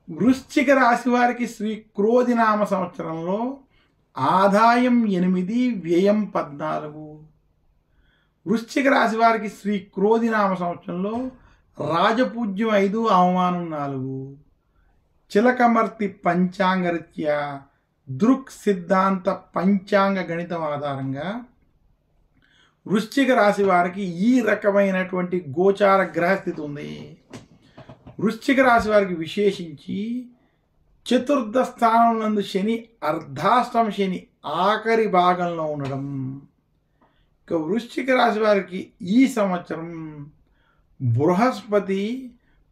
వృశ్చిక రాశి వారికి శ్రీ క్రోధినామ సంవత్సరంలో ఆదాయం 8, వ్యయం 14. వృశ్చిక రాశి వారికి శ్రీ క్రోధినామ సంవత్సరంలో రాజపూజ్యం 5, అవమానం 4. చిలకమర్తి పంచాంగరీత్యా దృక్ సిద్ధాంత పంచాంగ గణితం ఆధారంగా వృశ్చిక రాశి వారికి ఈ రకమైనటువంటి గోచార గ్రహస్థితి ఉంది. వృశ్చిక రాశి వారికి విశేషించి చతుర్థ స్థానం నందు శని, అర్ధాష్టమ శని ఆఖరి భాగంలో ఉండడం. ఇక వృశ్చిక రాశి వారికి ఈ సంవత్సరం బృహస్పతి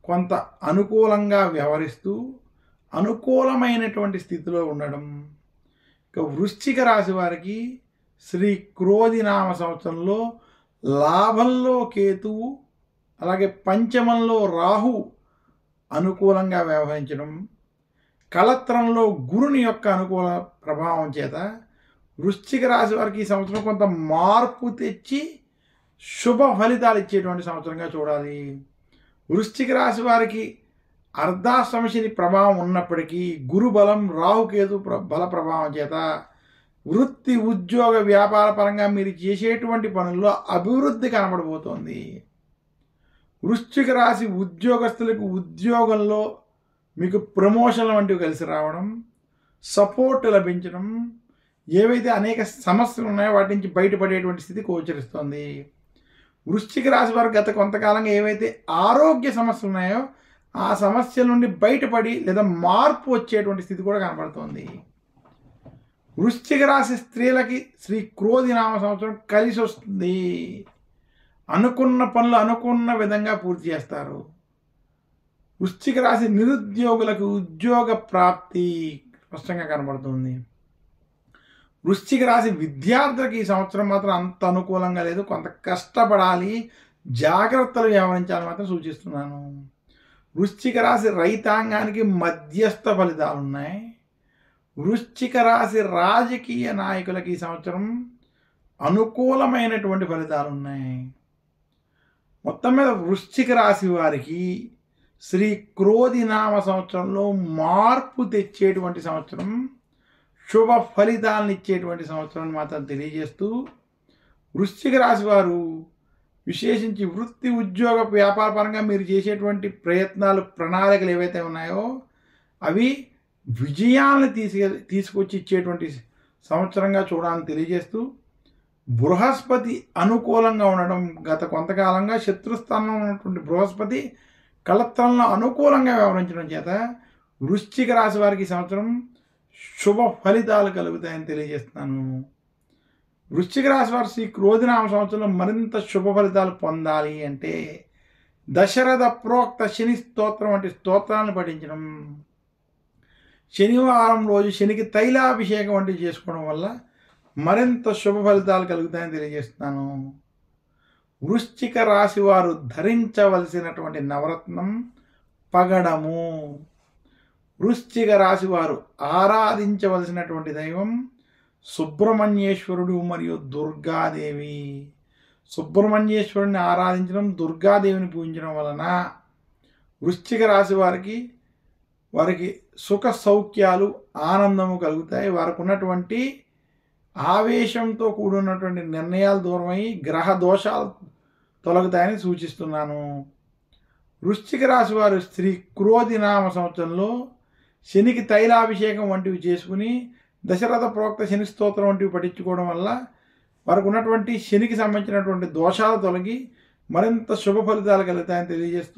కొంత అనుకూలంగా వ్యవహరిస్తూ అనుకూలమైనటువంటి స్థితిలో ఉండడం. ఇక వృశ్చిక రాశి వారికి శ్రీ క్రోధినామ సంవత్సరంలో లాభంలో కేతువు, అలాగే పంచమంలో రాహు అనుకూలంగా వ్యవహరించడం, కళత్రంలో గురుని యొక్క అనుకూల ప్రభావం చేత వృశ్చిక రాశి వారికి ఈ సంవత్సరం కొంత మార్పు తెచ్చి శుభ ఫలితాలు ఇచ్చేటువంటి సంవత్సరంగా చూడాలి. వృశ్చిక రాశి వారికి అర్ధాష్టమ శని ప్రభావం ఉన్నప్పటికీ గురుబలం, రాహుకేతు బల ప్రభావం చేత వృత్తి, ఉద్యోగ, వ్యాపార పరంగా మీరు చేసేటువంటి పనుల్లో అభివృద్ధి కనబడబోతోంది. వృశ్చిక రాశి ఉద్యోగస్తులకు ఉద్యోగంలో మీకు ప్రమోషన్ల వంటివి కలిసి రావడం, సపోర్ట్ లభించడం, ఏవైతే అనేక సమస్యలు ఉన్నాయో వాటి నుంచి బయటపడేటువంటి స్థితి గోచరిస్తోంది. వృశ్చిక రాశి వారు గత కొంతకాలంగా ఏవైతే ఆరోగ్య సమస్యలు ఉన్నాయో ఆ సమస్యల నుండి బయటపడి లేదా మార్పు వచ్చేటువంటి స్థితి కూడా కనబడుతోంది. వృశ్చిక రాశి స్త్రీలకి శ్రీ క్రోధినామ సంవత్సరం కలిసి వస్తుంది. అనుకున్న పనులు అనుకున్న విధంగా పూర్తి చేస్తారు. వృశ్చిక రాశి నిరుద్యోగులకు ఉద్యోగ ప్రాప్తి స్పష్టంగా కనబడుతుంది. వృశ్చిక రాశి విద్యార్థులకు ఈ సంవత్సరం మాత్రం అంత అనుకూలంగా లేదు. కొంత కష్టపడాలి, జాగ్రత్తలు వ్యవహరించాలని మాత్రం సూచిస్తున్నాను. వృశ్చిక రాశి రైతాంగానికి మధ్యస్థ ఫలితాలు ఉన్నాయి. వృశ్చిక రాశి రాజకీయ నాయకులకు ఈ సంవత్సరం అనుకూలమైనటువంటి ఫలితాలు ఉన్నాయి. మొత్తం మీద వృశ్చిక రాశి వారికి శ్రీ క్రోధినామ సంవత్సరంలో మార్పు తెచ్చేటువంటి సంవత్సరం, శుభ ఫలితాలను ఇచ్చేటువంటి సంవత్సరం మాత్రం తెలియజేస్తూ, వృశ్చిక రాశి వారు విశేషించి వృత్తి, ఉద్యోగ, వ్యాపార పరంగా మీరు చేసేటువంటి ప్రయత్నాలు, ప్రణాళికలు ఏవైతే ఉన్నాయో అవి విజయాలను తీసుకొచ్చి ఇచ్చేటువంటి సంవత్సరంగా చూడాలని తెలియజేస్తూ, బృహస్పతి అనుకూలంగా ఉండడం, గత కొంతకాలంగా శత్రుస్థానంలో ఉన్నటువంటి బృహస్పతి కళత్రంలో అనుకూలంగా వ్యవహరించడం చేత వృశ్చిక రాశి వారికి ఈ సంవత్సరం శుభ ఫలితాలు కలుగుతాయని తెలియజేస్తున్నాను. వృశ్చిక రాశి వారు శ్రీ క్రోధినామ సంవత్సరంలో మరింత శుభ ఫలితాలు పొందాలి అంటే దశరథ ప్రోక్త శని స్తోత్రం వంటి స్తోత్రాలను పఠించడం, శనివారం రోజు శనికి తైలాభిషేకం వంటివి చేసుకోవడం వల్ల మరింత శుభ ఫలితాలు కలుగుతాయని తెలియజేస్తున్నాను. వృశ్చిక రాశి వారు ధరించవలసినటువంటి నవరత్నం పగడము. వృశ్చిక రాశి వారు ఆరాధించవలసినటువంటి దైవం సుబ్రహ్మణ్యేశ్వరుడు మరియు దుర్గాదేవి. సుబ్రహ్మణ్యేశ్వరుడిని ఆరాధించడం, దుర్గాదేవిని పూజించడం వలన వృశ్చిక రాశి వారికి సుఖ సౌఖ్యాలు, ఆనందము కలుగుతాయి. వారికి ఉన్నటువంటి ఆవేశంతో కూడినటువంటి నిర్ణయాలు దూరమై గ్రహ దోషాలు తొలగుతాయని సూచిస్తున్నాను. వృశ్చిక రాశి వారు శ్రీ క్రోధినామ సంవత్సరంలో శనికి తైలాభిషేకం వంటివి చేసుకుని దశరథ ప్రోక్త శని స్తోత్రం వంటివి పఠించుకోవడం వల్ల వారికి ఉన్నటువంటి శనికి సంబంధించినటువంటి దోషాలు తొలగి మరింత శుభ ఫలితాలు కలుగుతాయని తెలియజేస్తూ